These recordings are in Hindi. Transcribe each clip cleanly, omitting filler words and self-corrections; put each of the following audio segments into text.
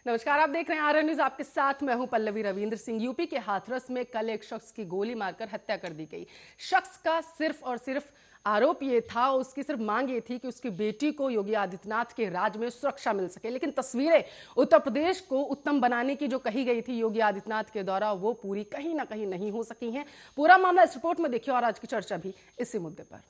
नमस्कार, आप देख रहे हैं आरएन न्यूज। आपके साथ मैं हूं पल्लवी रविंद्र सिंह। यूपी के हाथरस में कल एक शख्स की गोली मारकर हत्या कर दी गई। शख्स का सिर्फ और सिर्फ आरोप ये था, उसकी सिर्फ मांग ये थी कि उसकी बेटी को योगी आदित्यनाथ के राज में सुरक्षा मिल सके। लेकिन तस्वीरें उत्तर प्रदेश को उत्तम बनाने की जो कही गई थी योगी आदित्यनाथ के द्वारा, वो पूरी कहीं ना कहीं नहीं हो सकी हैं। पूरा मामला इस रिपोर्ट में देखिए और आज की चर्चा भी इसी मुद्दे पर।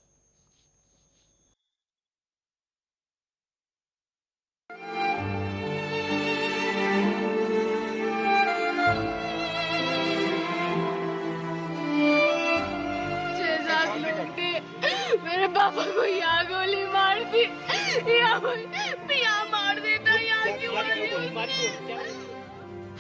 मेरे पापा को यहाँ गोली मार दी, यहाँ मार देता, यहाँ क्यों मारी?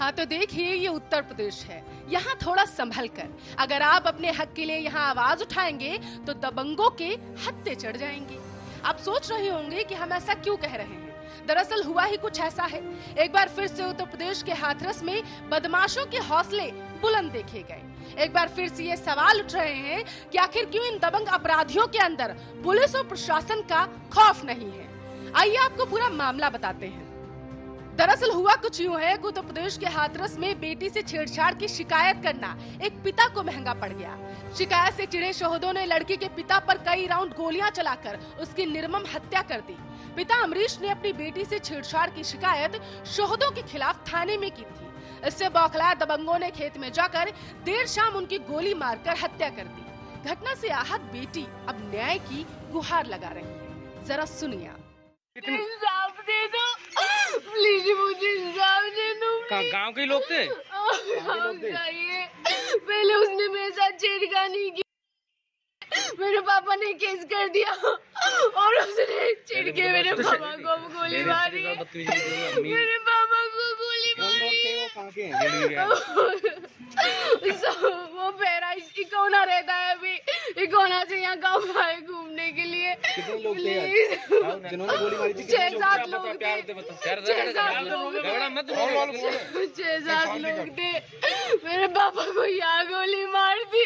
हाँ तो देखिए, ये उत्तर प्रदेश है। यहाँ थोड़ा संभल कर अगर आप अपने हक के लिए यहाँ आवाज उठाएंगे तो दबंगों के हत्थे चढ़ जाएंगे। आप सोच रहे होंगे कि हम ऐसा क्यों कह रहे हैं। दरअसल हुआ ही कुछ ऐसा है। एक बार फिर से उत्तर प्रदेश के हाथरस में बदमाशों के हौसले बुलंद देखे गए। एक बार फिर से ये सवाल उठ रहे हैं कि आखिर क्यों इन दबंग अपराधियों के अंदर पुलिस और प्रशासन का खौफ नहीं है। आइए आपको पूरा मामला बताते हैं। दरअसल हुआ कुछ यूं है कि उत्तर प्रदेश के हाथरस में बेटी से छेड़छाड़ की शिकायत करना एक पिता को महंगा पड़ गया। शिकायत से चिढ़े शोहदों ने लड़की के पिता पर कई राउंड गोलियां चलाकर उसकी निर्मम हत्या कर दी। पिता अमरीश ने अपनी बेटी से छेड़छाड़ की शिकायत शोहदों के खिलाफ थाने में की थी। इससे बौखलाए दबंगों ने खेत में जाकर देर शाम उनकी गोली मारकर हत्या कर दी। घटना से आहत बेटी अब न्याय की गुहार लगा रही है। जरा सुनिए आप। इंसाफ दे दो प्लीज, मुझे इंसाफ दे दो। गांव के लोग थे? पहले उसने मेरे साथ छेड़खानी की, मेरे पापा ने केस कर दिया और उसने चिढ़ के मेरे पापा को गोली मारी। मेरे पापा को गोली मारी। वो पैरा इकोना रहता है अभी, इकोना से यहाँ गाँव आए घूमने के लिए। कितने लोग थे जिन्होंने गोली मारी थी? 6-7 लोग थे। 6-7 लोग थे। मेरे पापा को यहाँ गोली मार दी,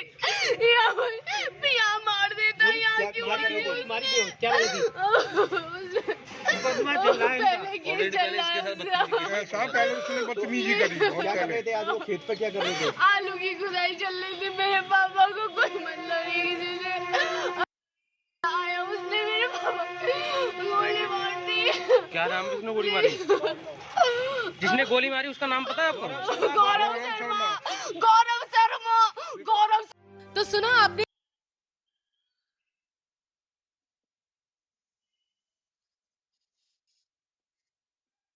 यहाँ मार देता, यहाँ क्यों मारी? क्या पहले केस चल रहा है। पहले उसने बदतमीजी करी। क्या कर रहे थे आज वो खेत पे? क्या कर रहे थे? आलू की खुदाई चल रही थी। मेरे पापा को कोई मतलब नहीं किसी से। आया उसने मेरे पापा गोली मार दी। क्या नाम किसने गोली मारी? जिसने गोली मारी उसका नाम पता है आपको? गौरव शर्मा। गौरव शर्मा। गौरव। तो सुना आपने,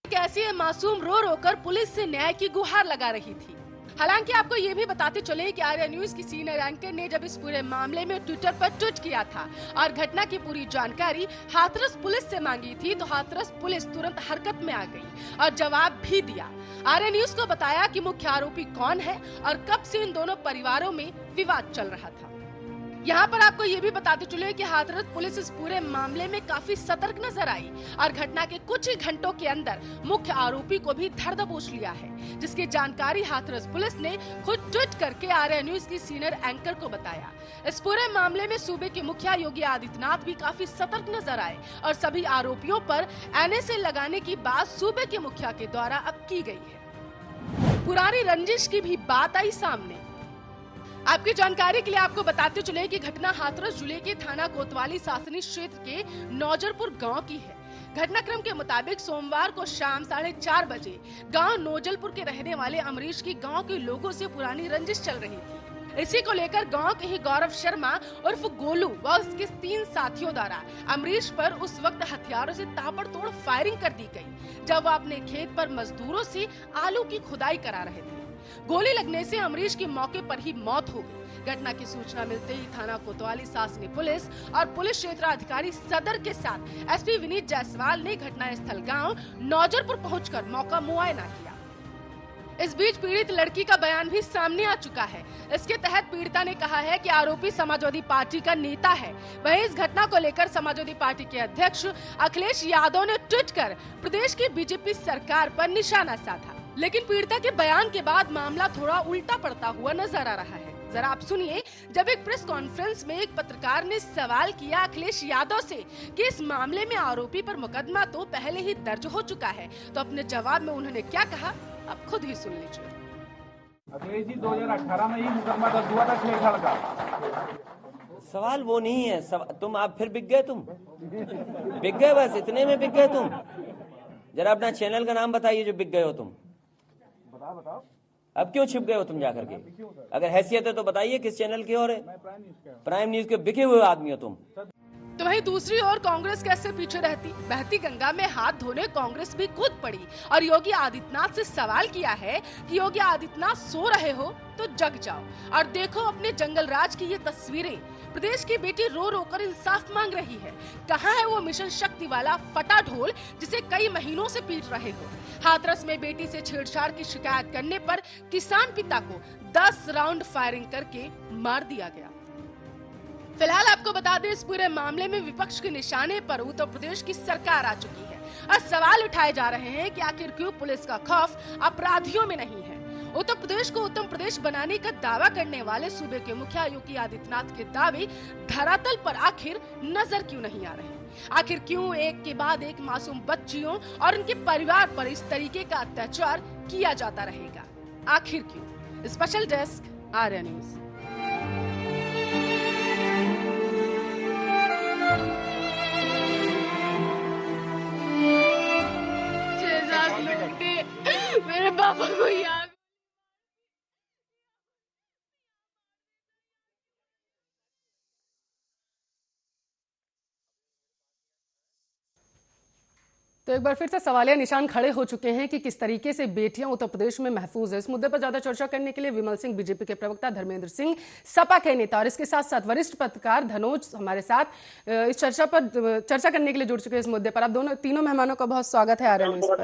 कैसी मासूम रो रोकर पुलिस से न्याय की गुहार लगा रही थी। हालांकि आपको ये भी बताते चले कि आर्या न्यूज की सीनियर एंकर ने जब इस पूरे मामले में ट्विटर पर ट्वीट किया था और घटना की पूरी जानकारी हाथरस पुलिस से मांगी थी, तो हाथरस पुलिस तुरंत हरकत में आ गई और जवाब भी दिया। आर्या न्यूज को बताया कि मुख्य आरोपी कौन है और कब से इन दोनों परिवारों में विवाद चल रहा था। यहाँ पर आपको ये भी बताते चले कि हाथरस पुलिस इस पूरे मामले में काफी सतर्क नजर आई और घटना के कुछ ही घंटों के अंदर मुख्य आरोपी को भी धर दबोच लिया है, जिसकी जानकारी हाथरस पुलिस ने खुद ट्वीट करके आर्या न्यूज की सीनियर एंकर को बताया। इस पूरे मामले में सूबे के मुखिया योगी आदित्यनाथ भी काफी सतर्क नजर आए और सभी आरोपियों पर एनएसए लगाने की बात सूबे के मुखिया के द्वारा अब की गई है। पुरानी रंजिश की भी बात आई सामने। आपकी जानकारी के लिए आपको बताते चले कि घटना हाथरस जिले के थाना कोतवाली शासनिक क्षेत्र के नौजरपुर गांव की है। घटनाक्रम के मुताबिक सोमवार को शाम 4:30 बजे गांव नौजलपुर के रहने वाले अमरीश की गांव के लोगों से पुरानी रंजिश चल रही थी। इसी को लेकर गांव के ही गौरव शर्मा उर्फ गोलू व उसके 3 साथियों द्वारा अमरीश पर उस वक्त हथियारों से ताबड़तोड़ फायरिंग कर दी गई, जब वो अपने खेत पर मजदूरों से आलू की खुदाई करा रहे थे। गोली लगने से अमरीश की मौके पर ही मौत हो गई। घटना की सूचना मिलते ही थाना कोतवाली शासकीय पुलिस और पुलिस क्षेत्राधिकारी सदर के साथ एसपी विनीत जायसवाल ने घटनास्थल गांव नौजरपुर पहुंचकर मौका मुआयना किया। इस बीच पीड़ित लड़की का बयान भी सामने आ चुका है। इसके तहत पीड़िता ने कहा है कि आरोपी समाजवादी पार्टी का नेता है। वहीं इस घटना को लेकर समाजवादी पार्टी के अध्यक्ष अखिलेश यादव ने ट्वीट कर प्रदेश की बीजेपी सरकार पर निशाना साधा। लेकिन पीड़िता के बयान के बाद मामला थोड़ा उल्टा पड़ता हुआ नजर आ रहा है। जरा आप सुनिए, जब एक प्रेस कॉन्फ्रेंस में एक पत्रकार ने सवाल किया अखिलेश यादव से कि इस मामले में आरोपी पर मुकदमा तो पहले ही दर्ज हो चुका है, तो अपने जवाब में उन्होंने क्या कहा अब खुद ही सुन लीजिए। अखिलेश जी 2018 में ही मुकदमा दर्ज हुआ था छेड़छाड़ का। सवाल वो नहीं है, तुम आप फिर बिक गए, तुम बिक गए, बस इतने में बिक गए तुम। जरा अपना चैनल का नाम बताइए जो बिक गए हो तुम। बताओ अब क्यों छिप गए हो तुम जाकर के? अगर हैसियत है तो बताइए किस चैनल की ओर है। प्राइम न्यूज के बिके हुए आदमी हो तुम। तो वहीं दूसरी ओर कांग्रेस कैसे पीछे रहती? बहती गंगा में हाथ धोने कांग्रेस भी कूद पड़ी और योगी आदित्यनाथ से सवाल किया है कि योगी आदित्यनाथ सो रहे हो तो जग जाओ और देखो अपने जंगल राज की ये तस्वीरें। प्रदेश की बेटी रो रो कर इंसाफ मांग रही है। कहाँ है वो मिशन शक्ति वाला फटा ढोल जिसे कई महीनों से पीट रहे हो? हाथरस में बेटी से छेड़छाड़ की शिकायत करने पर किसान पिता को 10 राउंड फायरिंग करके मार दिया गया। फिलहाल आपको बता दें, इस पूरे मामले में विपक्ष के निशाने पर उत्तर प्रदेश की सरकार आ चुकी है और सवाल उठाए जा रहे हैं कि आखिर क्यों पुलिस का खौफ अपराधियों में नहीं है। उत्तर प्रदेश को उत्तम प्रदेश बनाने का दावा करने वाले सूबे के मुखिया योगी आदित्यनाथ के दावे धरातल पर आखिर नजर क्यों नहीं आ रहे? आखिर क्यों एक के बाद एक मासूम बच्चियों और उनके परिवार पर इस तरीके का अत्याचार किया जाता रहेगा? आखिर क्यों? Special desk Arya news. मेरे पापा को याद तो एक बार फिर से सवालिया निशान खड़े हो चुके हैं कि किस तरीके से बेटियां उत्तर प्रदेश में महफूज है। इस मुद्दे पर ज्यादा चर्चा करने के लिए विमल सिंह, बीजेपी के प्रवक्ता धर्मेंद्र सिंह, सपा के नेता और इसके साथ साथ वरिष्ठ पत्रकार धनोज हमारे साथ इस चर्चा पर चर्चा करने के लिए जुड़ चुके हैं। इस मुद्दे पर आप दोनों तीनों मेहमानों का बहुत स्वागत है आर्या न्यूज पर।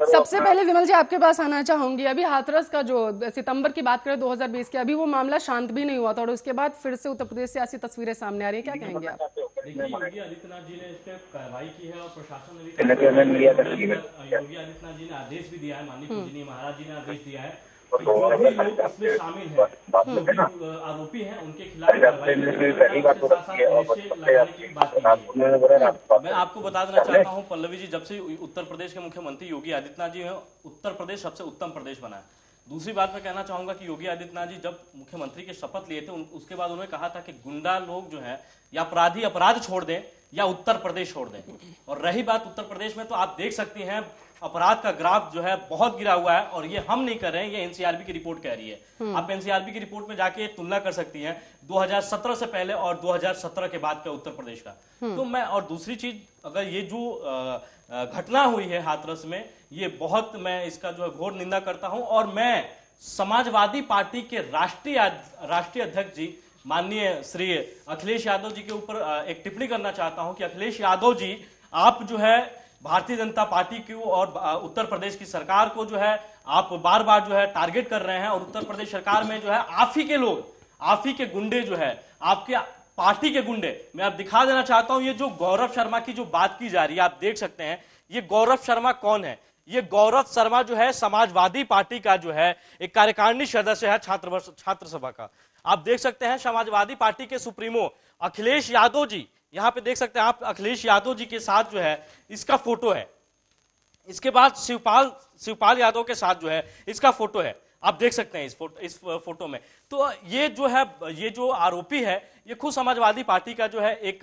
सबसे पहले विमल जी आपके पास आना चाहूंगी, अभी हाथरस का जो सितंबर की बात करें 2020 की, अभी वो मामला शांत भी नहीं हुआ था और उसके बाद फिर से उत्तर प्रदेश से ऐसी तस्वीरें सामने आ रही है, क्या कहेंगे आप? देखिए, योगी आदित्यनाथ जी ने इस पर कार्रवाई की है और प्रशासन ने भी योगी आदित्यनाथ जी ने आदेश भी दिया है, माननीय पूजनीय महाराज जी ने आदेश दिया है कि जो भी लोग इसमें शामिल हैं, जो भी आरोपी हैं, उनके खिलाफ मैं आपको बता देना चाहता हूँ पल्लवी जी, जब से उत्तर प्रदेश के मुख्यमंत्री योगी आदित्यनाथ जी हैं, उत्तर प्रदेश सबसे उत्तम प्रदेश बना है। दूसरी बात मैं कहना चाहूंगा कि योगी आदित्यनाथ जी जब मुख्यमंत्री के शपथ लिए थे, उसके बाद उन्होंने कहा था कि गुंडा लोग जो है या अपराधी अपराध छोड़ दें या उत्तर प्रदेश छोड़ दें। और रही बात उत्तर प्रदेश में, तो आप देख सकती हैं अपराध का ग्राफ जो है बहुत गिरा हुआ है और ये हम नहीं कर रहे हैं, ये एनसीआरबी की रिपोर्ट कह रही है। आप एनसीआरबी की रिपोर्ट में जाके तुलना कर सकती हैं 2017 से पहले और 2017 के बाद का उत्तर प्रदेश का। तो मैं, और दूसरी चीज, अगर ये जो घटना हुई है हाथरस में, ये बहुत, मैं इसका जो है घोर निंदा करता हूं और मैं समाजवादी पार्टी के राष्ट्रीय अध्यक्ष जी माननीय श्री अखिलेश यादव जी के ऊपर एक टिप्पणी करना चाहता हूं कि अखिलेश यादव जी, आप जो है भारतीय जनता पार्टी की और उत्तर प्रदेश की सरकार को जो है आप बार बार जो है टारगेट कर रहे हैं और उत्तर प्रदेश सरकार में जो है आप ही के लोग, आप ही के गुंडे जो है, आपके पार्टी के गुंडे, मैं आप दिखा देना चाहता हूं। ये जो गौरव शर्मा की जो बात की जा रही है, आप देख सकते हैं ये गौरव शर्मा कौन है। ये गौरव शर्मा जो है समाजवादी पार्टी का जो है एक कार्यकारिणी सदस्य है छात्र सभा का। आप देख सकते हैं समाजवादी पार्टी के सुप्रीमो अखिलेश यादव जी, यहां पे देख सकते हैं आप, अखिलेश यादव जी के साथ जो है इसका फोटो है। इसके बाद शिवपाल यादव के साथ जो है इसका फोटो है, आप देख सकते हैं इस फोटो में। तो ये जो है, ये जो आरोपी है, ये खुद समाजवादी पार्टी का जो है एक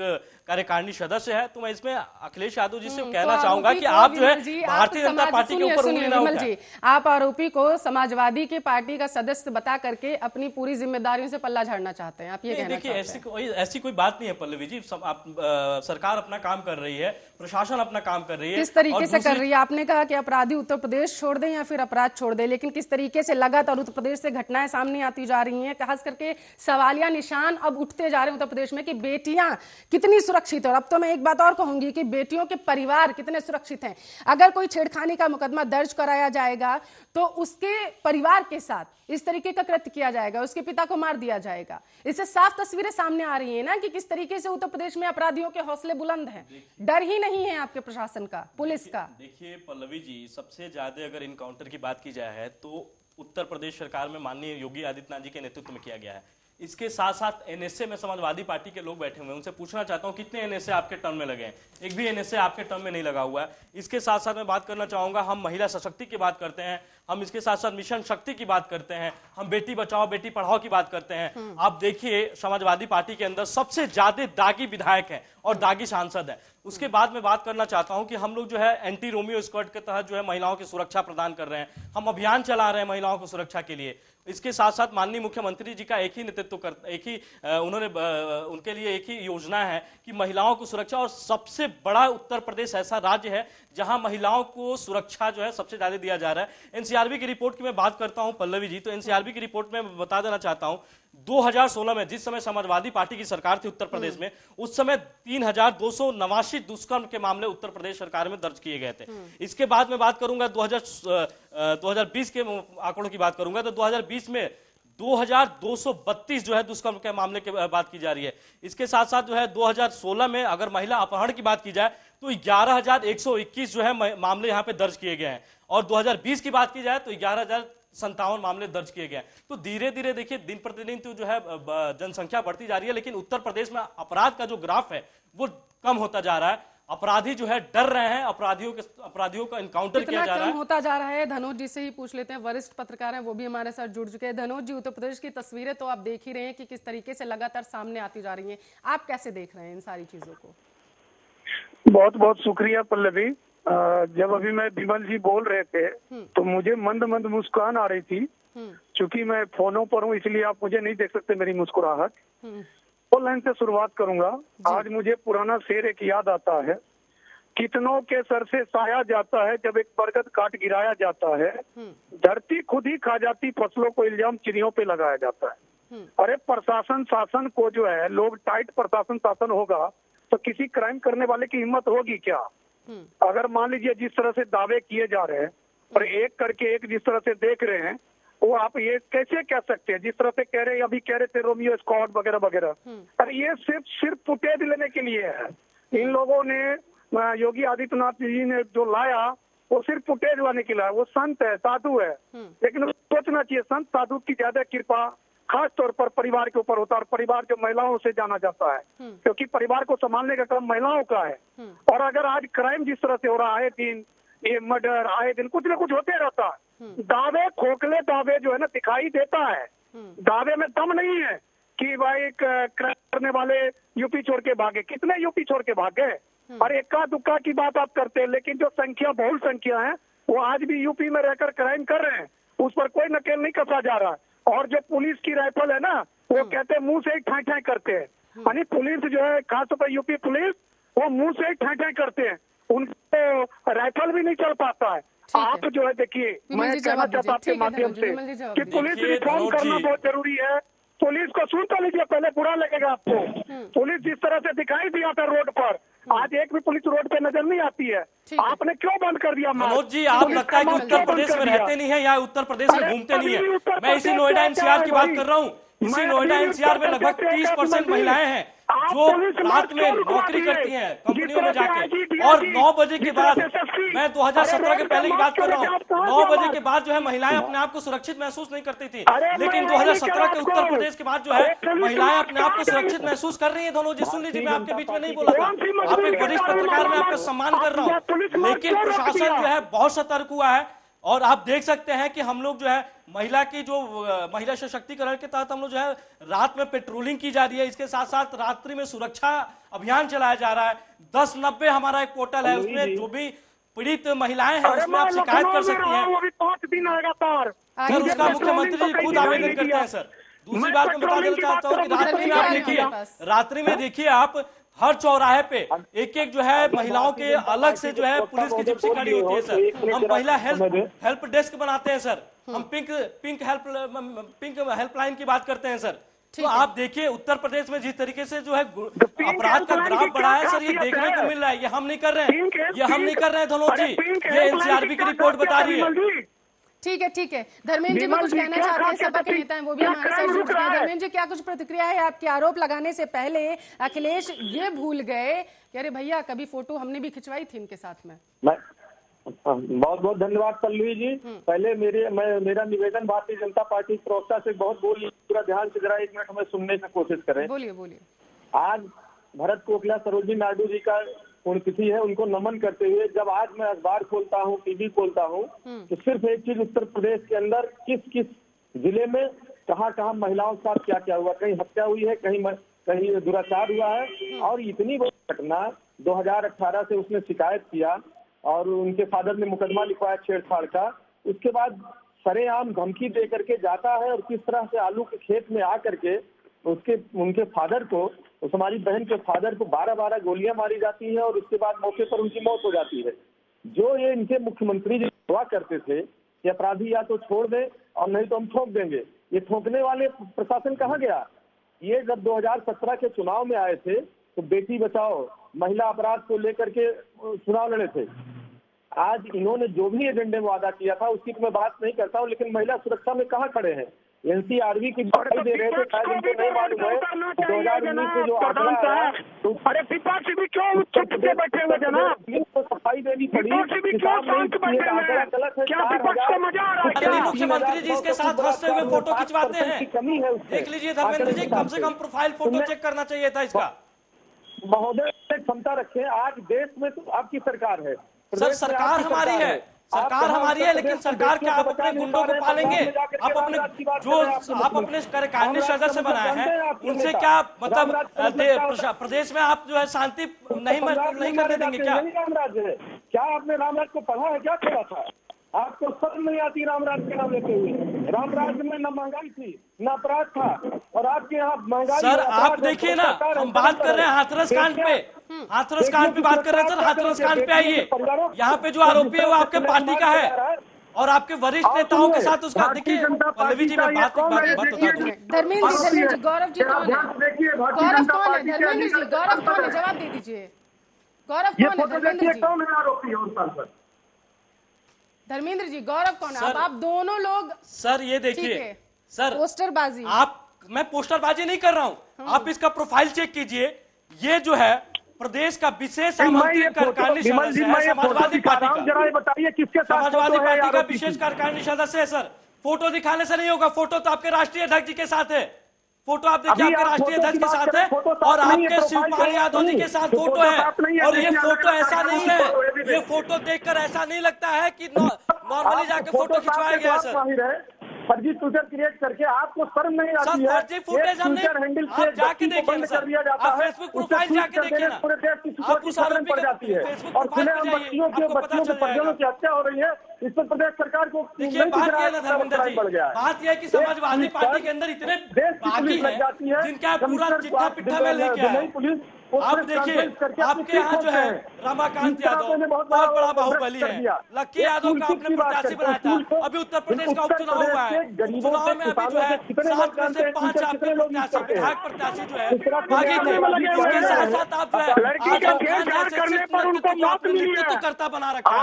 कार्यकारिणी सदस्य है। तो मैं इसमें अखिलेश यादव जी से कहना चाहूंगा कि आप जो है भारतीय जनता पार्टी के ऊपर उंगली ना उठाएं। आप आरोपी को समाजवादी के पार्टी का सदस्य बता करके अपनी पूरी जिम्मेदारियों से पल्ला झाड़ना चाहते हैं, आप ये कहना चाहते हैं? देखिए, ऐसी कोई बात नहीं है पल्लवी जी। सरकार अपना काम कर रही है, प्रशासन अपना काम कर रही है। किस तरीके से कर रही है? आपने कहा कि अपराधी उत्तर प्रदेश छोड़ दें या फिर अपराध छोड़ दें, लेकिन किस तरीके से लगातार उत्तर प्रदेश से घटनाएं सामने आती जा रही हैं, खास करके सवालिया निशान अब उठते जा रहे हैं उत्तर प्रदेश में कि बेटियां कितनी सुरक्षित है। और अब तो मैं एक बात और कहूंगी कि बेटियों के परिवार कितने सुरक्षित हैं। अगर कोई छेड़खानी का मुकदमा दर्ज कराया जाएगा तो उसके परिवार के साथ इस तरीके का कृत्य किया जाएगा, उसके पिता को मार दिया जाएगा। इससे साफ तस्वीरें सामने आ रही है ना कि किस तरीके से उत्तर प्रदेश में अपराधियों के हौसले बुलंद हैं। डर ही नहीं है आपके प्रशासन का, पुलिस का। देखिए पल्लवी जी, सबसे ज्यादा अगर इनकाउंटर की बात की जाए है तो उत्तर प्रदेश सरकार में माननीय योगी आदित्यनाथ जी के नेतृत्व में किया गया है। इसके साथ साथ एनएसए में समाजवादी पार्टी के लोग बैठे हुए हैं, उनसे पूछना चाहता हूं कितने एनएसए आपके टर्म में लगे हैं? एक भी एनएसए आपके टर्म में नहीं लगा हुआ है। इसके साथ साथ मैं बात करना चाहूंगा, हम महिला सशक्ति की बात करते हैं, हम इसके साथ साथ मिशन शक्ति की बात करते हैं, हम बेटी बचाओ बेटी पढ़ाओ की बात करते हैं। आप देखिए समाजवादी पार्टी के अंदर सबसे ज्यादा दागी विधायक है और दागी सांसद है। उसके बाद मैं बात करना चाहता हूं कि हम लोग जो है एंटी रोमियो स्क्वाड के तहत जो है महिलाओं की सुरक्षा प्रदान कर रहे हैं, हम अभियान चला रहे हैं महिलाओं की सुरक्षा के लिए। इसके साथ साथ माननीय मुख्यमंत्री जी का एक ही नेतृत्व कर एक ही उनके लिए एक ही योजना है कि महिलाओं को सुरक्षा, और सबसे बड़ा उत्तर प्रदेश ऐसा राज्य है जहां महिलाओं को सुरक्षा जो है सबसे ज्यादा दिया जा रहा है। एनसीआरबी की रिपोर्ट की मैं बात करता हूं पल्लवी जी, तो एनसीआरबी की रिपोर्ट में बता देना चाहता हूं 2016 में जिस समय समाजवादी पार्टी की सरकार थी उत्तर प्रदेश में, उस समय 3289 दुष्कर्म के मामले उत्तर प्रदेश सरकार में दर्ज किए गए थे। इसके बाद मैं बात करूंगा 2020 के आंकड़ों की बात करूंगा तो 2020 में 2232 जो है दुष्कर्म के मामले की बात की जा रही है। इसके साथ साथ जो है 2016 में अगर महिला अपहरण की बात की जाए तो 11,121 जो है मामले यहां पे दर्ज किए गए हैं, और 2020 की बात की जाए तो 11,057 मामले दर्ज किए गए हैं। तो धीरे धीरे देखिए दिन प्रतिदिन तो जो है जनसंख्या बढ़ती जा रही है, लेकिन उत्तर प्रदेश में अपराध का जो ग्राफ है वो कम होता जा रहा है। अपराधी जो है डर रहे हैं, अपराधियों का इनकाउंटर किया जा रहा है, होता जा रहा है। धनोज जी से ही पूछ लेते हैं, वरिष्ठ पत्रकार हैं, वो भी हमारे साथ जुड़ चुके हैं। धनोज जी, उत्तर प्रदेश की तस्वीरें तो आप देख ही रहे हैं कि किस तरीके से लगातार सामने आती जा रही हैं, आप कैसे देख रहे हैं इन सारी चीजों को? बहुत बहुत शुक्रिया पल्लवी। जब अभी मैं विमल जी बोल रहे थे तो मुझे मंद मंद मुस्कान आ रही थी, क्योंकि मैं फोनों पर हूँ इसलिए आप मुझे नहीं देख सकते मेरी मुस्कुराहट। तो लाइन से शुरुआत करूंगा। आज मुझे पुराना शेर एक याद आता है, कितनों के सर से साया जाता है जब एक बरगद काट गिराया जाता है, धरती खुद ही खा जाती फसलों को इल्जाम चिड़ियों पे लगाया जाता है। अरे प्रशासन शासन को जो है लोग टाइट प्रशासन शासन होगा तो किसी क्राइम करने वाले की हिम्मत होगी क्या? अगर मान लीजिए जिस तरह से दावे किए जा रहे हैं और एक करके एक जिस तरह से देख रहे हैं, वो आप ये कैसे कह सकते हैं? जिस तरह से कह रहे हैं, अभी कह रहे थे रोमियो स्क्वाड वगैरह वगैरह, अरे ये सिर्फ फुटेज लेने के लिए है। इन लोगों ने योगी आदित्यनाथ जी ने जो लाया वो सिर्फ फुटेज लाने के लिए, वो संत है, साधु है, लेकिन सोचना चाहिए संत साधु की ज्यादा कृपा खास तौर पर परिवार के ऊपर होता है, और परिवार जो महिलाओं से जाना जाता है, क्योंकि परिवार को संभालने का काम महिलाओं का है। और अगर आज क्राइम जिस तरह से हो रहा है, दिन ये मर्डर आए दिन कुछ न कुछ होते रहता है, दावे खोखले दावे जो है ना दिखाई देता है, दावे में दम नहीं है कि भाई क्राइम करने वाले यूपी छोड़ के भागे, कितने यूपी छोड़ के भागे? और इक्का दुक्का की बात आप करते हैं, लेकिन जो संख्या बहुल संख्या है वो आज भी यूपी में रहकर क्राइम कर रहे हैं, उस पर कोई नकेल नहीं कसा जा रहा। और जो पुलिस की राइफल है ना, वो कहते हैं मुंह से ही ठाई ठाई करते हैं, यानी पुलिस जो है खासतौर पर यूपी पुलिस वो मुंह से ही ठाई ठाई करते हैं, उनको राइफल भी नहीं चल पाता है। आप जो है देखिए, मैं कहना चाहता हूँ आपके माध्यम से कि पुलिस रिफॉर्म करना बहुत जरूरी है। पुलिस को सुन तो लीजिए, पहले बुरा लगेगा आपको। पुलिस जिस तरह से दिखाई दिया था रोड पर, आज एक भी पुलिस रोड पे नजर नहीं आती है। आपने क्यों बंद कर दिया? मनोज जी, आप लगता है कि उत्तर प्रदेश में रहते नहीं है या उत्तर प्रदेश में घूमते नहीं है। मैं इसी नोएडा एनसीआर की बात कर रहा हूँ। इसी नोएडा एनसीआर में लगभग 30% महिलाएं हैं जो रात में नौकरी करती हैं कंपनियों में जाके, और 9 बजे के बाद, मैं 2017 के पहले की बात कर रहा हूँ, 9 बजे के बाद जो है महिलाएं अपने आप को सुरक्षित महसूस नहीं करती थी, लेकिन 2017 के उत्तर प्रदेश के बाद जो है महिलाएं अपने आप को सुरक्षित महसूस कर रही है। दोनों जी सुन लीजिए, मैं आपके बीच में नहीं बोला था, आप एक वरिष्ठ पत्रकार, मैं आपका सम्मान कर रहा हूँ, लेकिन प्रशासन जो है बहुत सतर्क हुआ है। और आप देख सकते हैं कि हम लोग जो है महिला सशक्तिकरण के तहत हम लोग जो है रात में पेट्रोलिंग की जा रही है, इसके साथ साथ रात्रि में सुरक्षा अभियान चलाया जा रहा है। 1090 हमारा एक पोर्टल है, उसमें जो भी पीड़ित महिलाएं हैं उसमें आप शिकायत कर सकती हैं। 5 दिन लगातार सर उसका मुख्यमंत्री जी खुद आवेदन करते हैं सर। दूसरी बात मैं बता देना चाहता हूँ कि रात्रि में आप देखिए, रात्रि में देखिए आप हर चौराहे पे एक एक जो है महिलाओं के अलग से जो है पुलिस की जिप्सी खड़ी होती है सर। हम महिला हेल्प डेस्क बनाते हैं सर, हम पिंक हेल्पलाइन की बात करते हैं सर। तो आप देखिए उत्तर प्रदेश में जिस तरीके से जो है अपराध का ग्राफ बढ़ा है सर, ये देखने को मिल रहा है। ये हम नहीं कर रहे हैं, ये हम नहीं कर रहे हैं धनोज जी, ये एनसीआरबी की रिपोर्ट बता रही है। ठीक है। धर्मेंद्र जी भी कुछ कहना चाहते हैं, सपा के नेता हैं, वो भी हमारे साथ जुड़ रहे हैं। धर्मेंद्र जी, क्या कुछ प्रतिक्रिया है आपके? आरोप लगाने से पहले अखिलेश ये भूल गए कि अरे भैया कभी फोटो हमने भी खिंचवाई थी इनके साथ में। बहुत बहुत धन्यवाद पल्लवी जी। पहले मेरा निवेदन भारतीय जनता पार्टी प्रवक्ता से बहुत बोल पूरा ध्यान से जरा 1 मिनट हमें सुनने की कोशिश करें। बोलिए। आज भरत कोकिला सरोजिनी नायडू जी का पुण्यतिथि है, उनको नमन करते हुए जब आज मैं अखबार खोलता हूँ, टीवी खोलता हूँ, तो सिर्फ एक चीज उत्तर प्रदेश के अंदर किस किस जिले में कहाँ महिलाओं के साथ क्या क्या हुआ, कहीं हत्या हुई है, कहीं दुराचार हुआ है। और इतनी बड़ी घटना 2018 से उसने शिकायत किया और उनके फादर ने मुकदमा लिखवाया छेड़छाड़ का। उसके बाद सरेआम धमकी दे करके जाता है और किस तरह से आलू के खेत में आकर के उनके फादर को, उस हमारी बहन के फादर को 12-12 गोलियां मारी जाती है और उसके बाद मौके पर उनकी मौत हो जाती है। जो ये इनके मुख्यमंत्री जी हुआ करते थे कि अपराधी या तो छोड़ दें और नहीं तो हम ठोक देंगे, ये ठोकने वाले प्रशासन कहाँ गया? ये जब 2017 के चुनाव में आए थे तो बेटी बचाओ, महिला अपराध को लेकर के चुनाव लड़े थे। आज इन्होंने जो भी एजेंडे में वादा किया था उसकी तो मैं बात नहीं करता हूँ, लेकिन महिला सुरक्षा में कहाँ खड़े हैं? एनसीआरबी की बधाई दे रहे थे, शायद उनको नहीं मालूम है 2019 में जो आंकड़ा आया तो अरे विपक्ष भी क्यों चुप के बैठे हुए जनाब? सफाई देनी पड़ी, मुख्यमंत्री जी इसके साथ हंसते हुए फोटो खिंचवाते हैं। कमी है, देख लीजिए धर्मेंद्र जी, कम से कम प्रोफाइल फोटो चेक करना चाहिए था इसका। महोदय क्षमता रखें, आज देश में तो आपकी सरकार है। सर सरकार हमारी है, सरकार हमारी है, लेकिन सरकार क्या आप अपने गुंडों को पालेंगे? आप अपने जो आप अपने कार्यकारिणी सदस्य बनाए हैं उनसे क्या मतलब प्रदेश में आप जो है शांति नहीं करने देंगे क्या? रामराज्य है क्या? आपने रामराज को पढ़ा है क्या? थोड़ा था आपको शर्म नहीं आती रामराज के नाम लेते हुए? रामराज में न महंगाई थी न अपराध था और आपके यहाँ महंगाई। सर आप देखिए ना, हम बात कर रहे हैं हाथरस कांड पे, हाथरस कांड पे बात कर रहे हैं सर। हाथरस कांड पे आइए, यहाँ पे जो आरोपी है वो आपके पार्टी का है और आपके वरिष्ठ नेताओं के साथ उसका। देखिए पल्लवी जी, मैं बात बता दूं। धर्मेंद्र जी, गौरव जी कौन है? गौरव कौन है? धर्मेंद्र जी गौरव कौन है? जवाब दे दीजिए। गौरव कौन है? धर्मेंद्र जी कौन है आरोपी? और धर्मेंद्र जी गौरव कौन है? आप दोनों लोग सर ये देखिए सर, पोस्टरबाजी मैं पोस्टरबाजी नहीं कर रहा हूं, आप इसका प्रोफाइल चेक कीजिए। ये जो है प्रदेश का विशेष आमंत्रित कार्यकारिणी सदस्य है समाजवादी पार्टी का। जरा बताइए किसके साथ? समाजवादी पार्टी का विशेष कार्यकारिणी सदस्य है सर। फोटो दिखाने से नहीं होगा, फोटो तो आपके राष्ट्रीय अध्यक्ष जी के साथ है। फोटो आप देखिए आपके राष्ट्रीय अध्यक्ष के साथ है और आपके शिवपाल यादव जी के साथ फोटो है। और ये फोटो ऐसा नहीं है, ये फोटो देखकर ऐसा नहीं लगता है कि नॉर्मली जाके फोटो खिंचवाया गया सर। फर्जी ट्विटर क्रिएट करके आपको शर्म नहीं आती है? फर्जी फुटेज हमने आप जाके देखिए ना सर, आप फेसबुक प्रोफाइल जाके देखिए ना, आप उस आरोपी पड़ जाती है और खुले बच्चियों के परिजनों की हत्या हो रही है। इस पर प्रदेश सरकार को देखिए बात यह है ना धर्मेंद्र जी, बात यह है कि समाजवादी पार्टी के अंदर इतने बागी हैं जिनका पूरा चिट्ठा पिट्ठा में लेके आए। आप देखिए आपके यहाँ जो है रमाकांत यादव बहुत बड़ा बाहुबली है, लक्की यादव का आपने प्रत्याशी बनाया था। अभी उत्तर प्रदेश का उपचुनाव हुआ है, उपचुनाव में अभी जो है 7 में से 5 आपके प्रत्याशी विधायक प्रत्याशी जो है बागी थे। इसके साथ साथ आप जो है नेतृत्वकर्ता बना रखा है।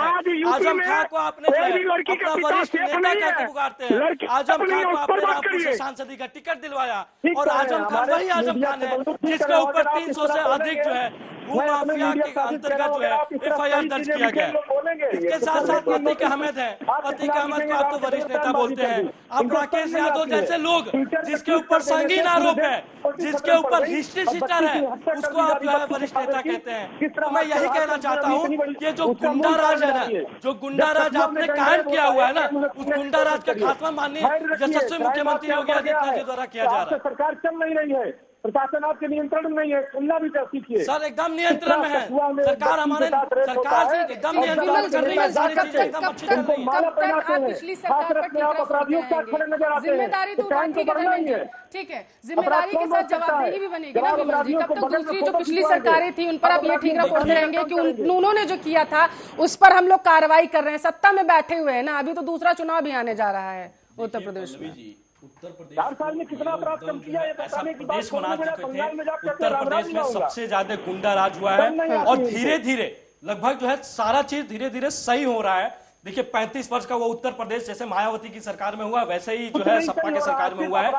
आजम खां को आपने अपना वरिष्ठ नेता कहकर पुकारते हैं। आजम खां को आपने रामपुर से सांसदी का टिकट दिलवाया और आजम खान वही आजम खान है जिसके ऊपर 300 से अधिक जो है भू माफिया के अंतर्गत जो है एफआईआर दर्ज किया गया। इसके साथ साथ अतीक अहमद है, अतीक अहमद को आप तो वरिष्ठ नेता बोलते हैं। आप राकेश यादव जैसे लोग जिसके ऊपर संगीन आरोप है, जिसके ऊपर हिस्ट्री शीटर है, उसको आप जो है वरिष्ठ नेता कहते हैं। तो मैं यही कहना चाहता हूँ ये जो गुंडा राज है ना, जो गुंडा राज आपने कायम किया हुआ है ना, उस गुंडा राज का खात्मा माननीय यशस्वी मुख्यमंत्री योगी आदित्यनाथ जी द्वारा किया जा रहा है। सरकार चल नहीं रही है, प्रशासन आपके नियंत्रण में नहीं है, सुनना भी सीखिए सर। एकदम नियंत्रण में है सरकार, हमारे सरकार एकदम नियंत्रण कर रही है, सारी चीजें एकदम अच्छी चल रही है। पिछली सरकार पर जिम्मेदारी तो ठीक है, जिम्मेदारी के साथ जवाबदेही भी बनेगी ना विमल जी। कब तक दूसरी जो पिछली सरकारें थी उन पर आप ये ठीक रखते रहेंगे कि उन्होंने जो किया था उस पर हम लोग कार्रवाई कर रहे हैं? सत्ता में बैठे हुए हैं ना, अभी तो दूसरा चुनाव भी आने जा रहा है उत्तर प्रदेश में। उत्तर प्रदेश 4 साल में कितना अपराध कम किया है ऐसा प्रदेश बना चुके थे। उत्तर प्रदेश में सबसे ज्यादा गुंडा राज हुआ है और धीरे धीरे लगभग जो है सारा चीज धीरे धीरे सही हो रहा है। देखिए 35 वर्ष का वो उत्तर प्रदेश जैसे मायावती की सरकार में हुआ वैसे ही जो है सपा के सरकार में हुआ है।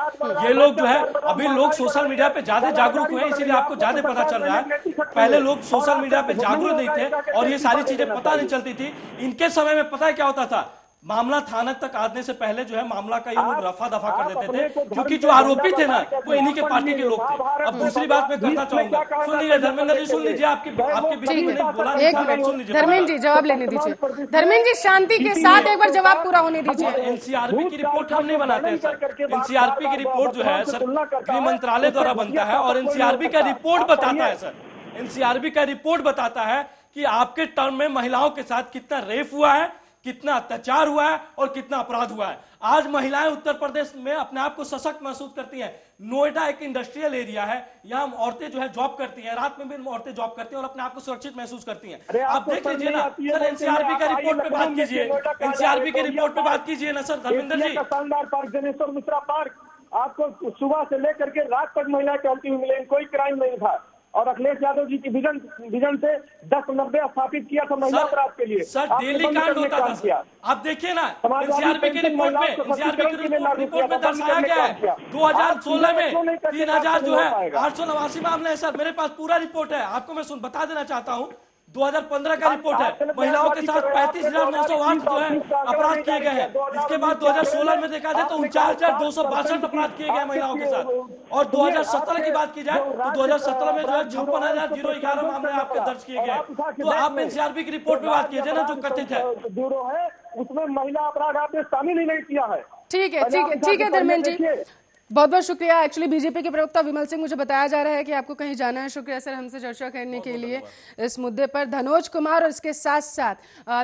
ये लोग जो है अभी लोग सोशल मीडिया पे ज्यादा जागरूक हुए हैं, इसीलिए आपको ज्यादा पता चल रहा है। पहले लोग सोशल मीडिया पे जागरूक नहीं थे और ये सारी चीजें पता नहीं चलती थी। इनके समय में पता है क्या होता था, मामला थाने तक आने से पहले जो है मामला का ये लोग रफा दफा कर देते थे, क्योंकि जो आरोपी थे ना वो इन्हीं के पार्टी के लोग थे। अब दूसरी बात मैं करना चाहूंगा, सुन लीजिए धर्मेंद्र जी, सुन लीजिए, आपके बीच में नहीं बोला, एक मिनट धर्मेंद्र जी जवाब लेने दीजिए। धर्मेंद्र जी शांति के साथ एक बार जवाब पूरा होने दीजिए। एनसीआरबी की रिपोर्ट हम नहीं बनाते हैं सर। एनसीआरबी की रिपोर्ट जो है सर गृह मंत्रालय द्वारा बनता है और एनसीआरबी का रिपोर्ट बताता है सर, एनसीआरबी का रिपोर्ट बताता है कि आपके टर्म में महिलाओं के साथ कितना रेप हुआ है, कितना अत्याचार हुआ है और कितना अपराध हुआ है। आज महिलाएं उत्तर प्रदेश में अपने आप को सशक्त महसूस करती हैं। नोएडा एक इंडस्ट्रियल एरिया है, यहाँ औरतें जो है जॉब करती हैं, रात में भी औरतें जॉब करती हैं और अपने आप को सुरक्षित महसूस करती हैं। आप देख लीजिए ना सर, एनसीआरबी का रिपोर्ट पे बात कीजिए, एनसीआरबी के रिपोर्ट पे बात कीजिए ना सर धर्मेंद्र जी। शानदार पार्क, जनेश्वर मिश्रा पार्क, आपको सुबह से लेकर के रात तक महिलाएं चलती हुई मिलेंगी, कोई क्राइम नहीं था। और अखिलेश यादव जी की विजन से 10-90 स्थापित किया था महिला अपराध के लिए। सर डेली कांड होता था सर। आप देखिए ना एनसीआरबी के रिपोर्ट में, एनसीआरबी के रिपोर्ट में दर्शाया गया है 2016 में 3000 जो है 889 मामले हैं सर। मेरे पास पूरा रिपोर्ट है, आपको मैं बता देना चाहता हूँ। 2015 का रिपोर्ट है, महिलाओं के साथ 35,908 जो है अपराध किए गए हैं। इसके बाद 2016 में देखा जाए तो 49,262 अपराध किए गए महिलाओं के साथ। और 2017 की बात की जाए तो 2017 में जो है 56,011 मामले आपके दर्ज किए गए। तो आप एनसीआरबी की रिपोर्ट पे बात कीजिए ना जो कथित है ब्यूरो है, उसमें महिला अपराध आपने शामिल ही नहीं किया है। ठीक है, ठीक है, ठीक है धर्मेंद्र जी, बहुत बहुत शुक्रिया। एक्चुअली बीजेपी के प्रवक्ता विमल सिंह, मुझे बताया जा रहा है कि आपको कहीं जाना है। शुक्रिया सर हमसे चर्चा करने के लिए इस मुद्दे पर। धनोज कुमार और इसके साथ साथ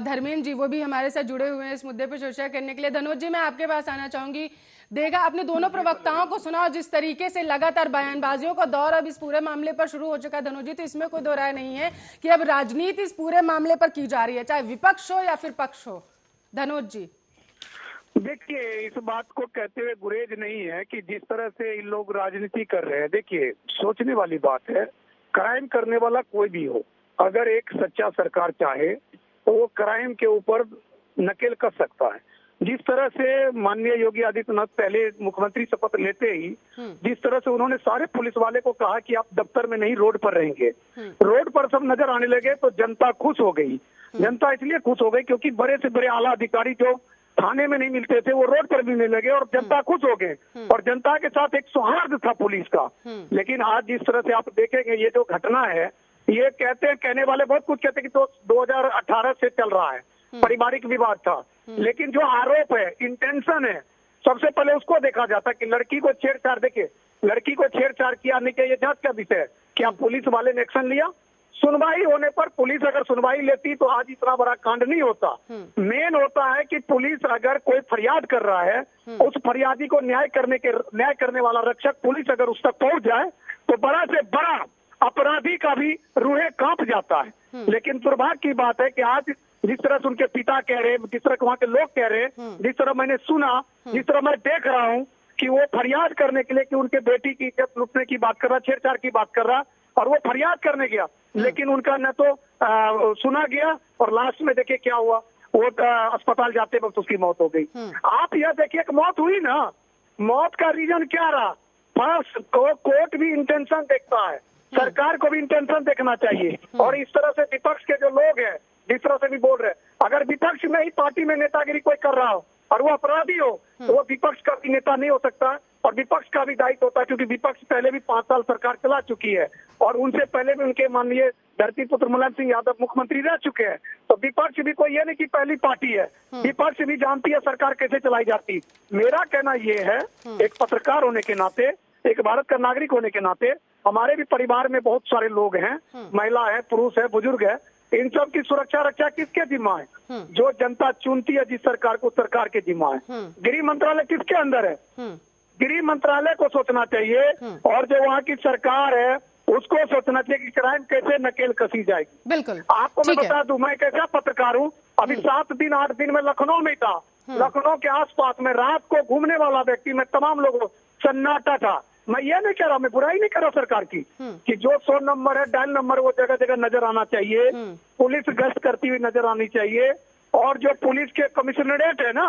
धर्मेंद्र जी वो भी हमारे साथ जुड़े हुए हैं इस मुद्दे पर चर्चा करने के लिए। धनोज जी मैं आपके पास आना चाहूंगी। देखा आपने दोनों प्रवक्ताओं को सुना और जिस तरीके से लगातार बयानबाजियों का दौर अब इस पूरे मामले पर शुरू हो चुका है धनोज जी, तो इसमें कोई दो राय नहीं है कि अब राजनीति इस पूरे मामले पर की जा रही है, चाहे विपक्ष हो या फिर पक्ष हो। धनोज जी देखिए, इस बात को कहते हुए गुरेज नहीं है कि जिस तरह से इन लोग राजनीति कर रहे हैं, देखिए सोचने वाली बात है। क्राइम करने वाला कोई भी हो, अगर एक सच्चा सरकार चाहे तो वो क्राइम के ऊपर नकेल कस सकता है। जिस तरह से माननीय योगी आदित्यनाथ पहले मुख्यमंत्री शपथ लेते ही जिस तरह से उन्होंने सारे पुलिस वाले को कहा कि आप दफ्तर में नहीं रोड पर रहेंगे, रोड पर सब नजर आने लगे तो जनता खुश हो गई। जनता इसलिए खुश हो गई क्योंकि बड़े से बड़े आला अधिकारी जो थाने में नहीं मिलते थे वो रोड पर मिलने लगे और जनता खुश हो गए और जनता के साथ एक सौहार्द था पुलिस का। लेकिन आज जिस तरह से आप देखेंगे ये जो घटना है, ये कहने वाले बहुत कुछ कहते हैं कि तो 2018 से चल रहा है, पारिवारिक विवाद था। लेकिन जो आरोप है, इंटेंशन है, सबसे पहले उसको देखा जाता कि लड़की को छेड़छाड़, देखिए लड़की को छेड़छाड़ किया नहीं किया ये जांच का विषय है। क्या पुलिस वाले ने एक्शन लिया? सुनवाई होने पर पुलिस अगर सुनवाई लेती तो आज इतना बड़ा कांड नहीं होता। मेन होता है कि पुलिस अगर कोई फरियाद कर रहा है, उस फरियादी को न्याय करने वाला रक्षक पुलिस अगर उस तक पहुंच जाए तो बड़ा से बड़ा अपराधी का भी रूहे कांप जाता है। लेकिन दुर्भाग्य की बात है कि आज जिस तरह से उनके पिता कह रहे, जिस तरह वहाँ के लोग कह रहे, जिस तरह मैंने सुना, जिस तरह मैं देख रहा हूँ कि वो फरियाद करने के लिए कि उनके बेटी की इज्जत लूटने की बात कर रहा, छेड़छाड़ की बात कर रहा और वो फरियाद करने गया, लेकिन उनका न तो सुना गया और लास्ट में देखिए क्या हुआ, वो अस्पताल जाते वक्त उसकी मौत हो गई। आप यह देखिए कि मौत हुई ना, मौत का रीजन क्या रहा? फर्स्ट कोर्ट भी इंटेंशन देखता है, सरकार को भी इंटेंशन देखना चाहिए। और इस तरह से विपक्ष के जो लोग हैं जिस तरह से भी बोल रहे हैं, अगर विपक्ष में ही पार्टी में नेतागिरी कोई कर रहा हो और वो अपराधी हो तो वो विपक्ष का भी नेता नहीं हो सकता और विपक्ष का भी दायित्व होता है, क्योंकि विपक्ष पहले भी 5 साल सरकार चला चुकी है और उनसे पहले भी उनके माननीय धरती पुत्र मुलायम सिंह यादव मुख्यमंत्री रह चुके हैं। तो विपक्ष भी कोई ये नहीं कि पहली पार्टी है, विपक्ष भी जानती है सरकार कैसे चलाई जाती। मेरा कहना ये है, एक पत्रकार होने के नाते, एक भारत का नागरिक होने के नाते, हमारे भी परिवार में बहुत सारे लोग हैं, महिला है, पुरुष है, बुजुर्ग है, इन सब की सुरक्षा रक्षा किसके जिम्मा है? जो जनता चुनती है जिस सरकार को, सरकार के जिम्मा है। गृह मंत्रालय किसके अंदर है? गृह मंत्रालय को सोचना चाहिए और जो वहाँ की सरकार है उसको सोचना चाहिए कि क्राइम कैसे नकेल कसी जाएगी। बिल्कुल, आपको मैं बता दूं, मैं कैसा पत्रकार हूँ, अभी 7 दिन 8 दिन में लखनऊ में था, लखनऊ के आसपास में रात को घूमने वाला व्यक्ति में तमाम लोगों सन्नाटा था। मैं ये नहीं कह रहा, मैं बुराई नहीं कर रहा सरकार की, कि जो 100 नंबर है, डायल नंबर, वो जगह जगह नजर आना चाहिए, पुलिस गश्त करती हुई नजर आनी चाहिए और जो पुलिस के कमिश्नरेट है ना,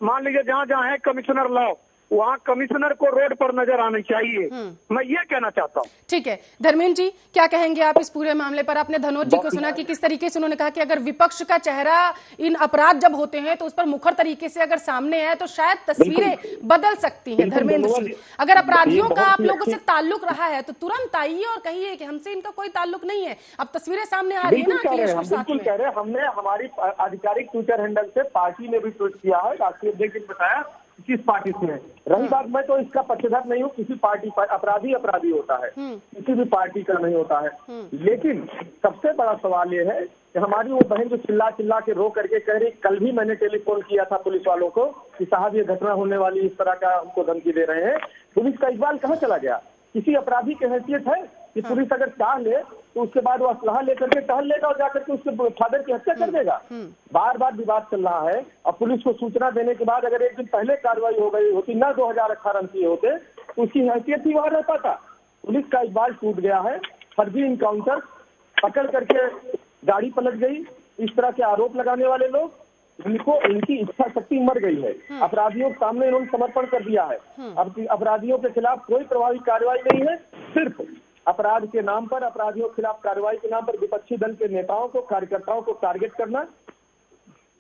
मान लीजिए जहाँ जहाँ है कमिश्नर लॉ, वहाँ कमिश्नर को रोड पर नजर आनी चाहिए। मैं ये कहना चाहता हूँ। ठीक है धर्मेंद्र जी, क्या कहेंगे आप इस पूरे मामले पर? आपने धनोज जी को सुना कि किस तरीके से उन्होंने कहा कि अगर विपक्ष का चेहरा इन अपराध जब होते हैं तो उस पर मुखर तरीके से अगर सामने है तो शायद तस्वीरें बदल सकती हैं। धर्मेंद्र जी, अगर अपराधियों का आप लोगों से ताल्लुक रहा है तो तुरंत आइए और कहिए कि हमसे इनका कोई ताल्लुक नहीं है। अब तस्वीरें सामने आ रही है ना अखिलेश के साथ में। बिल्कुल कह रहे हैं, हमने हमारी आधिकारिक ट्विटर हैंडल से पार्टी ने भी ट्वीट किया है, राष्ट्रीय अध्यक्ष ने बताया किस पार्टी से है। रही बात, मैं तो इसका पक्षधर नहीं हूँ, किसी पार्टी अपराधी अपराधी होता है, किसी भी पार्टी का नहीं होता है। लेकिन सबसे बड़ा सवाल ये है कि हमारी वो बहन जो चिल्ला चिल्ला के रो करके कह रही, कल भी मैंने टेलीफोन किया था पुलिस वालों को कि साहब ये घटना होने वाली, इस तरह का हमको धमकी दे रहे हैं। पुलिस का इकबाल कहाँ चला गया? किसी अपराधी की हैसियत है कि पुलिस अगर चाह ले तो उसके बाद वो असलाह लेकर के टहल लेगा और जाकर के उसके फादर की हत्या कर देगा। बार बार विवाद चल रहा है और पुलिस को सूचना देने के बाद अगर एक दिन पहले कार्रवाई हो गई होती, ना 2018 में होते तो उसकी हैसियत ही वहां रहता था। पुलिस का इकबाल टूट गया है। फर्जी इनकाउंटर पकड़ करके गाड़ी पलट गई, इस तरह के आरोप लगाने वाले लोग, इनकी इच्छा शक्ति मर गई है। अपराधियों के सामने इन्होंने समर्पण कर दिया है। अब अपराधियों के खिलाफ कोई प्रभावी कार्रवाई नहीं है, सिर्फ अपराध के नाम पर, अपराधियों के खिलाफ कार्रवाई के नाम पर विपक्षी दल के नेताओं को, कार्यकर्ताओं को टारगेट करना,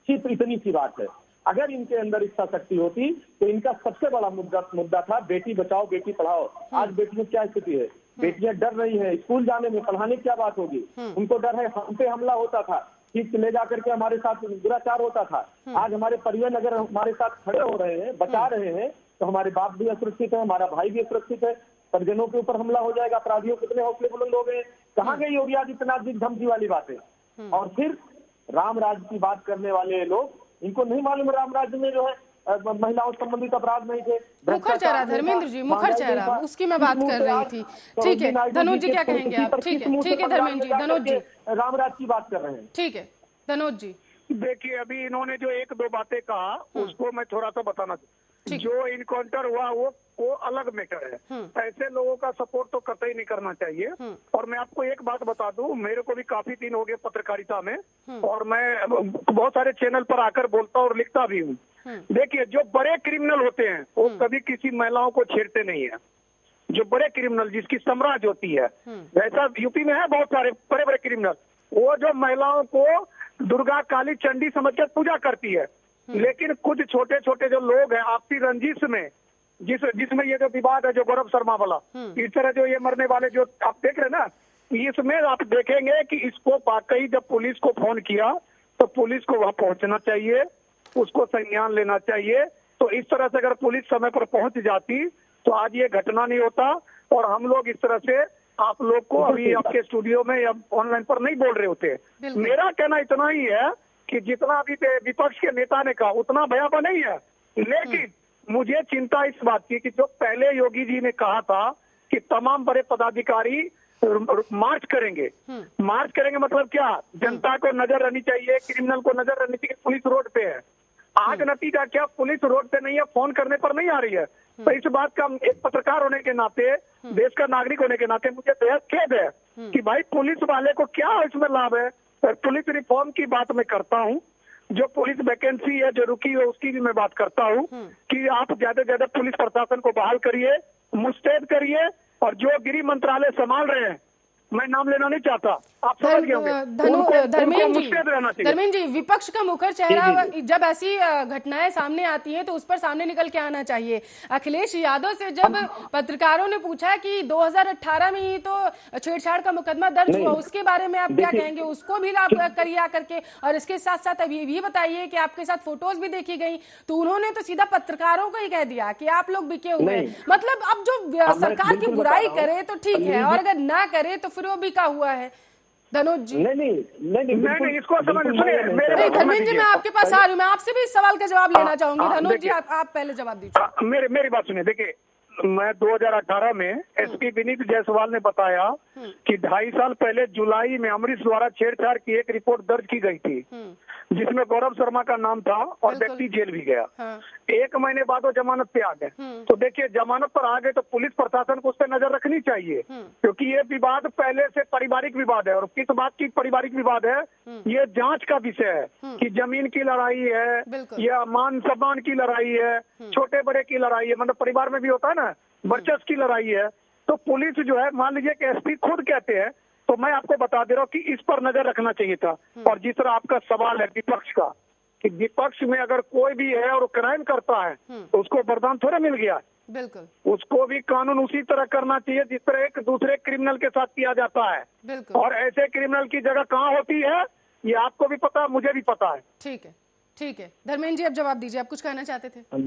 सिर्फ इतनी सी बात है। अगर इनके अंदर इच्छा शक्ति होती तो इनका सबसे बड़ा मुद्दा था बेटी बचाओ बेटी पढ़ाओ। आज बेटियों की क्या स्थिति है? बेटियां डर रही है स्कूल जाने में, पढ़ाने की क्या बात होगी? उनको डर है हम पे हमला होता था, ठीक ले जा करके हमारे साथ दुराचार होता था। आज हमारे परिवार अगर हमारे साथ खड़े हो रहे हैं, बचा रहे हैं, तो हमारे बाप भी असुरक्षित है, हमारा भाई भी असुरक्षित है। परिजनों के ऊपर हमला हो जाएगा, अपराधियों कितने हौसले बुलंद हो गए। कहाँ गई योगी आदित्यनाथ जी धमकी वाली बातें? और फिर राम राज्य की बात करने वाले लोग, इनको नहीं मालूम राम राज्य में जो है महिलाओं संबंधित अपराध नहीं थे। मुखर चेहरा धर्मेंद्र जी, मुखर चेहरा, उसकी मैं बात कर रही थी। ठीक है धनोज जी, क्या कहेंगे आप? ठीक है धर्मेंद्र जी, धनोज जी राम राज्य की बात कर रहे हैं। ठीक है धनोज जी, देखिए अभी इन्होंने जो एक दो बातें कहा उसको मैं थोड़ा सा बताना। जो इनकाउंटर हुआ वो अलग मैटर है। ऐसे लोगों का सपोर्ट तो कतई नहीं करना चाहिए। और मैं आपको एक बात बता दूं, मेरे को भी काफी दिन हो गए पत्रकारिता में और मैं बहुत सारे चैनल पर आकर बोलता और लिखता भी हूँ। देखिए जो बड़े क्रिमिनल होते हैं वो कभी किसी महिलाओं को छेड़ते नहीं है। जो बड़े क्रिमिनल जिसकी साम्राज्य होती है, वैसा यूपी में है बहुत सारे बड़े बड़े क्रिमिनल, वो जो महिलाओं को दुर्गा काली चंडी समझकर पूजा करती है। लेकिन कुछ छोटे छोटे जो लोग हैं आपसी रंजिश में, जिसमें ये जो विवाद है जो गौरव शर्मा वाला, इस तरह जो ये मरने वाले जो आप देख रहे हैं ना, इसमें आप देखेंगे कि इसको वाकई जब पुलिस को फोन किया तो पुलिस को वहां पहुंचना चाहिए, उसको संज्ञान लेना चाहिए। तो इस तरह से अगर पुलिस समय पर पहुंच जाती तो आज ये घटना नहीं होता। और हम लोग इस तरह से आप लोग को अभी आपके स्टूडियो में या ऑनलाइन पर नहीं बोल रहे होते। मेरा कहना इतना ही है कि जितना अभी विपक्ष के नेता ने कहा उतना भयावह नहीं है। लेकिन मुझे चिंता इस बात की कि जो पहले योगी जी ने कहा था कि तमाम बड़े पदाधिकारी मार्च करेंगे मतलब क्या? जनता को नजर रहनी चाहिए, क्रिमिनल को नजर रहनी चाहिए, पुलिस रोड पे है। आज नतीजा क्या? पुलिस रोड पे नहीं है, फोन करने पर नहीं आ रही है। तो इस बात का एक पत्रकार होने के नाते, देश का नागरिक होने के नाते मुझे बेहद खेद है कि भाई पुलिस वाले को क्या इसमें लाभ है। पुलिस रिफॉर्म की बात मैं करता हूँ, जो पुलिस वैकेंसी है जो रुकी है उसकी भी मैं बात करता हूँ कि आप ज्यादा से ज्यादा पुलिस प्रशासन को बहाल करिए, मुस्तैद करिए। और जो गृह मंत्रालय संभाल रहे हैं, मैं नाम लेना नहीं चाहता, आप समझ गए होंगे, धर्मेंद्र जी, विपक्ष का मुखर चेहरा जब ऐसी घटनाएं सामने आती हैं तो उस पर सामने निकल के आना चाहिए। अखिलेश यादव से जब पत्रकारों ने पूछा कि 2018 में ही तो छेड़छाड़ का मुकदमा दर्ज हुआ, उसके बारे में आप क्या कहेंगे? उसको भी आप करिए आकर के। और इसके साथ साथ अब ये भी बताइए कि आपके साथ फोटोज भी देखी गई, तो उन्होंने तो सीधा पत्रकारों को ही कह दिया कि आप लोग बिके हुए हैं। मतलब अब जो सरकार की बुराई करे तो ठीक है, और अगर ना करे तो फिर वो बिका हुआ है। धनोज जी नहीं इसको समझ नहीं। धर्मेंद्र जी मैं आपके पास आ रही हूँ, मैं आपसे भी इस सवाल का जवाब लेना चाहूंगी। धनोज जी आप पहले जवाब दीजिए। मेरी बात सुनिए। देखिए मैं 2018 में एसपी विनीत जायसवाल ने बताया कि 2.5 साल पहले जुलाई में अमरीश द्वारा छेड़छाड़ की एक रिपोर्ट दर्ज की गई थी। जिसमें गौरव शर्मा का नाम था और बिल्कुल। व्यक्ति जेल भी गया। हाँ। 1 महीने बाद वो जमानत पे आ गए। तो देखिए, जमानत पर आ गए तो पुलिस प्रशासन को उस पर नजर रखनी चाहिए, क्योंकि ये विवाद पहले से पारिवारिक विवाद है। और किस बात की पारिवारिक विवाद है, ये जांच का विषय है कि जमीन की लड़ाई है बिल्कुल। या मान सम्मान की लड़ाई है, छोटे बड़े की लड़ाई है, मतलब परिवार में भी होता है ना, वर्चस्व की लड़ाई है। तो पुलिस जो है, मान लीजिए कि एसपी खुद कहते हैं, तो मैं आपको बता दे रहा हूँ कि इस पर नजर रखना चाहिए था। और जिस तरह आपका सवाल है विपक्ष का, कि विपक्ष में अगर कोई भी है और क्राइम करता है तो उसको वरदान थोड़ा मिल गया है। बिल्कुल उसको भी कानून उसी तरह करना चाहिए जिस तरह एक दूसरे क्रिमिनल के साथ किया जाता है। बिल्कुल। और ऐसे क्रिमिनल की जगह कहाँ होती है, ये आपको भी पता है, मुझे भी पता है। ठीक है, ठीक है। धर्मेंद्र जी, अब जवाब दीजिए, आप कुछ कहना चाहते थे।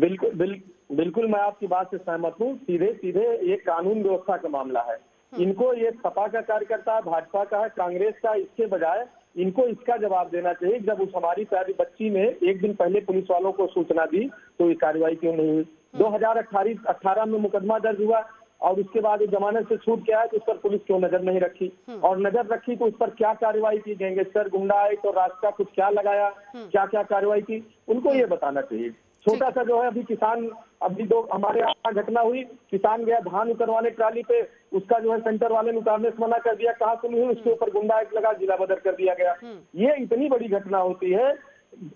बिल्कुल मैं आपकी बात से सहमत हूँ। सीधे सीधे ये कानून व्यवस्था का मामला है। इनको, ये सपा का कार्यकर्ता, भाजपा का है, कांग्रेस का, इसके बजाय इनको इसका जवाब देना चाहिए। जब उस हमारी प्यारी बच्ची ने 1 दिन पहले पुलिस वालों को सूचना दी तो ये कार्रवाई क्यों नहीं हुई? 2018 में मुकदमा दर्ज हुआ और उसके बाद ये जमानत से छूट गया है, तो उस पर पुलिस क्यों नजर नहीं रखी? और नजर रखी तो उस पर क्या कार्रवाई की? गैंगस्टर, गुंडा है तो रास्ता कुछ क्या लगाया, क्या क्या कार्रवाई की, उनको ये बताना चाहिए। छोटा सा जो है, अभी किसान, अभी हमारे यहाँ घटना हुई, किसान गया धान उतरवाने ट्राली पे, उसका जो है सेंटर वाले ने उतारने से मना कर दिया, कहाँ सुनी हुई, उसके ऊपर गुंडा एक लगा, जिला बदर कर दिया गया। ये इतनी बड़ी घटना होती है,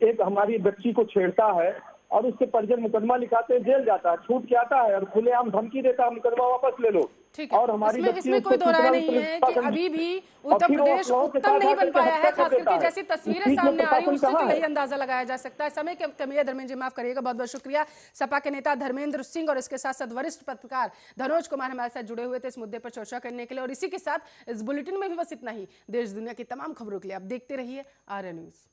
एक हमारी बच्ची को छेड़ता है और उसके परिजन मुकदमा लिखाते हैं, जेल जाता है, छूट के आता है और खुलेआम धमकी देता है, मुकदमा वापस ले लो। ठीक है। और हमारी इसमें कोई दो राय नहीं है कि अभी भी उत्तर प्रदेश उत्तम नहीं बन पाया है, खास करके जैसी तस्वीरें सामने आ रही है उससे तो यही अंदाजा लगाया जा सकता है। समय की कमी है, धर्मेंद्र जी माफ करिएगा। बहुत बहुत शुक्रिया। सपा के नेता धर्मेंद्र सिंह और इसके साथ साथ वरिष्ठ पत्रकार धनोज कुमार हमारे साथ जुड़े हुए थे इस मुद्दे पर चर्चा करने के लिए। और इसी के साथ इस बुलेटिन में भी बस इतना ही। देश दुनिया की तमाम खबरों के लिए आप देखते रहिए आर्या न्यूज।